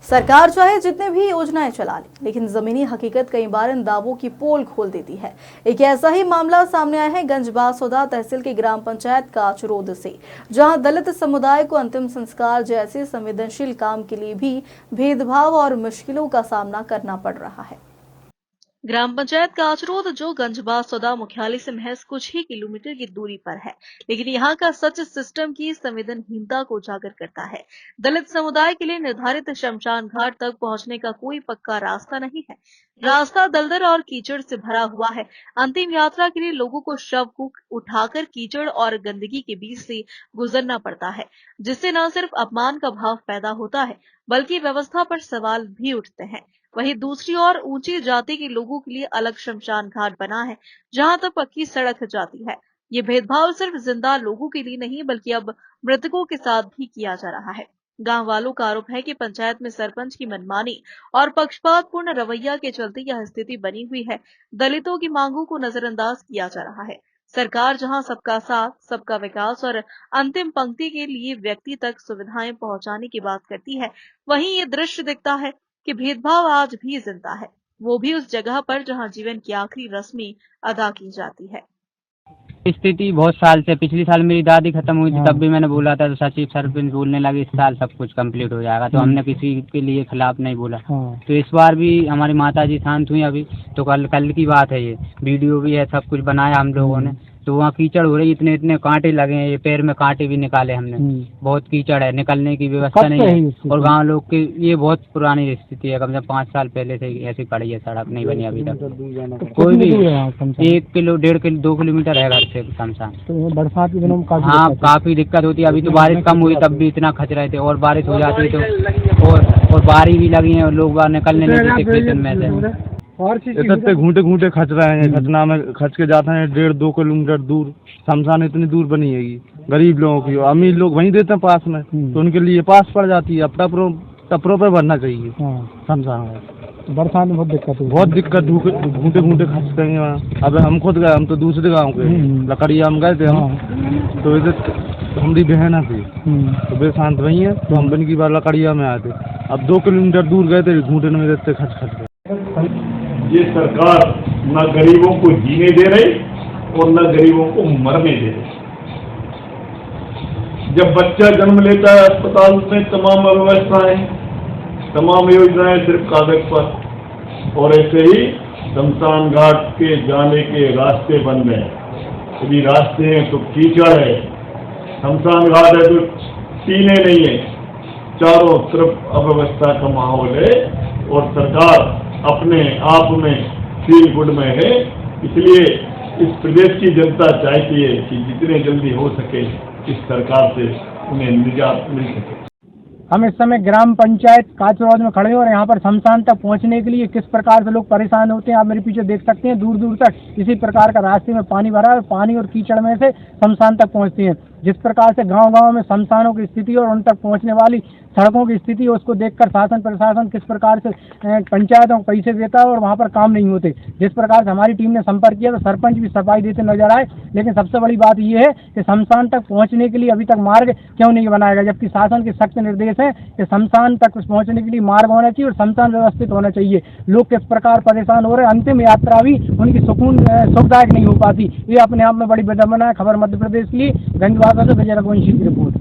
सरकार चाहे जितने भी योजनाएं चला ले, लेकिन जमीनी हकीकत कई बार इन दावों की पोल खोल देती है। एक ऐसा ही मामला सामने आया है गंज बासौदा तहसील की ग्राम पंचायत काचरोद से, जहां दलित समुदाय को अंतिम संस्कार जैसे संवेदनशील काम के लिए भी भेदभाव और मुश्किलों का सामना करना पड़ रहा है। ग्राम पंचायत काचरोद जो गंज बासौदा मुख्यालय से महज कुछ ही किलोमीटर की दूरी पर है, लेकिन यहाँ का सच सिस्टम की संवेदनहीनता को उजागर करता है। दलित समुदाय के लिए निर्धारित शमशान घाट तक पहुंचने का कोई पक्का रास्ता नहीं है। रास्ता दलदल और कीचड़ से भरा हुआ है। अंतिम यात्रा के लिए लोगों को शव को उठाकर कीचड़ और गंदगी के बीच से गुजरना पड़ता है, जिससे न सिर्फ अपमान का भाव पैदा होता है, बल्कि व्यवस्था पर सवाल भी उठते हैं। वहीं दूसरी ओर ऊंची जाति के लोगों के लिए अलग शमशान घाट बना है, जहां तक पक्की सड़क जाती है। ये भेदभाव सिर्फ जिंदा लोगों के लिए नहीं, बल्कि अब मृतकों के साथ भी किया जा रहा है। गांव वालों का आरोप है कि पंचायत में सरपंच की मनमानी और पक्षपातपूर्ण रवैया के चलते यह स्थिति बनी हुई है। दलितों की मांगों को नजरअंदाज किया जा रहा है। सरकार जहां सबका साथ, सबका विकास और अंतिम पंक्ति के लिए व्यक्ति तक सुविधाएं पहुंचाने की बात करती है, वहीं ये दृश्य दिखता है कि भेदभाव आज भी जिंदा है, वो भी उस जगह पर जहां जीवन की आखिरी रस्में अदा की जाती है। स्थिति बहुत साल से, पिछली साल मेरी दादी खत्म हुई थी, तब भी मैंने बोला था, तो सचिव सरपंच बोलने लगे इस साल सब कुछ कंप्लीट हो जाएगा, तो हमने किसी के लिए खिलाफ नहीं बोला। तो इस बार भी हमारी माता जी शांत हुई अभी, तो कल की बात है, ये वीडियो भी है, सब कुछ बनाया हम लोगों ने। तो वहाँ कीचड़ हो रही, इतने कांटे लगे हैं, ये पैर में कांटे भी निकाले हमने। बहुत कीचड़ है, निकलने की व्यवस्था नहीं है। और गांव लोग की ये बहुत पुरानी स्थिति है, कम से कम 5 साल पहले से ऐसी पड़ी है, सड़क नहीं बनी अभी तक। कोई भी 1 किलो 1.5 किलो 2 किलोमीटर है घर से शमशान। तो बरसात के दिनों में काफी दिक्कत होती है। अभी तो बारिश कम हुई तब भी इतना खच रहे थे, और बारिश हो जाती है तो और बारी भी लगी है, और लोग बाहर निकलने नहीं देते खेतन में से। इतने घूंटे खच रहे हैं, खचना में खच के जाते हैं 1.5-2 किलोमीटर दूर। शमशान इतनी दूर बनी है, गरीब लोगों की, अमीर लोग वहीं देते हैं पास में, तो उनके लिए पास पड़ जाती है। अब टपरों पे भरना चाहिए शमशान में। बरसात में बहुत दिक्कत घूंटे खचते हैं वहाँ। अब हम खुद गए, हम तो दूसरे गाँव के लकड़िया हम गए थे हम, तो इधर हमारी बहन थी, तो वे शांत वही है, तो हम बन की बार लकड़िया में आए थे। अब 2 किलोमीटर दूर गए थे, घूंटे में रहते खच गए। ये सरकार न गरीबों को जीने दे रही और न गरीबों को मरने दे रही। जब बच्चा जन्म लेता है, अस्पताल में तमाम व्यवस्थाएं, तमाम योजनाएं सिर्फ कागज पर, और ऐसे ही शमशान घाट के जाने के रास्ते बन गए। यदि रास्ते हैं तो कीचड़ है, शमशान घाट है तो टीने नहीं है, चारों तरफ अव्यवस्था का माहौल है, और सरकार अपने आप में फील गुड में है। इसलिए इस प्रदेश की जनता चाहती है कि जितने जल्दी हो सके इस सरकार से उन्हें निजात मिल सके। हम इस समय ग्राम पंचायत काचरोद में खड़े हैं, और यहाँ पर शमशान तक पहुँचने के लिए किस प्रकार से लोग परेशान होते हैं आप मेरे पीछे देख सकते हैं। दूर दूर तक इसी प्रकार का रास्ते में पानी भरा है, पानी और कीचड़ में से शमशान तक पहुँचते हैं। जिस प्रकार से गांव-गांव में शमशानों की स्थिति और उन तक पहुँचने वाली सड़कों की स्थिति, उसको देखकर शासन प्रशासन किस प्रकार से पंचायतों को पैसे देता है और वहाँ पर काम नहीं होते। जिस प्रकार से हमारी टीम ने संपर्क किया, तो सरपंच भी सफाई देते नजर आए, लेकिन सबसे बड़ी बात ये है कि शमशान तक पहुँचने के लिए अभी तक मार्ग क्यों नहीं बनाया गया, जबकि शासन के सख्त निर्देश है कि शमशान तक पहुँचने के लिए मार्ग होना चाहिए और शमशान व्यवस्थित होना चाहिए। लोग किस प्रकार परेशान हो रहे हैं, अंतिम यात्रा भी उनकी सुखदायक नहीं हो पाती। ये अपने आप में बड़ी विडंबना है। खबर मध्य प्रदेश के लिए गंज बासौदा से विजय रघुवंशी की रिपोर्ट।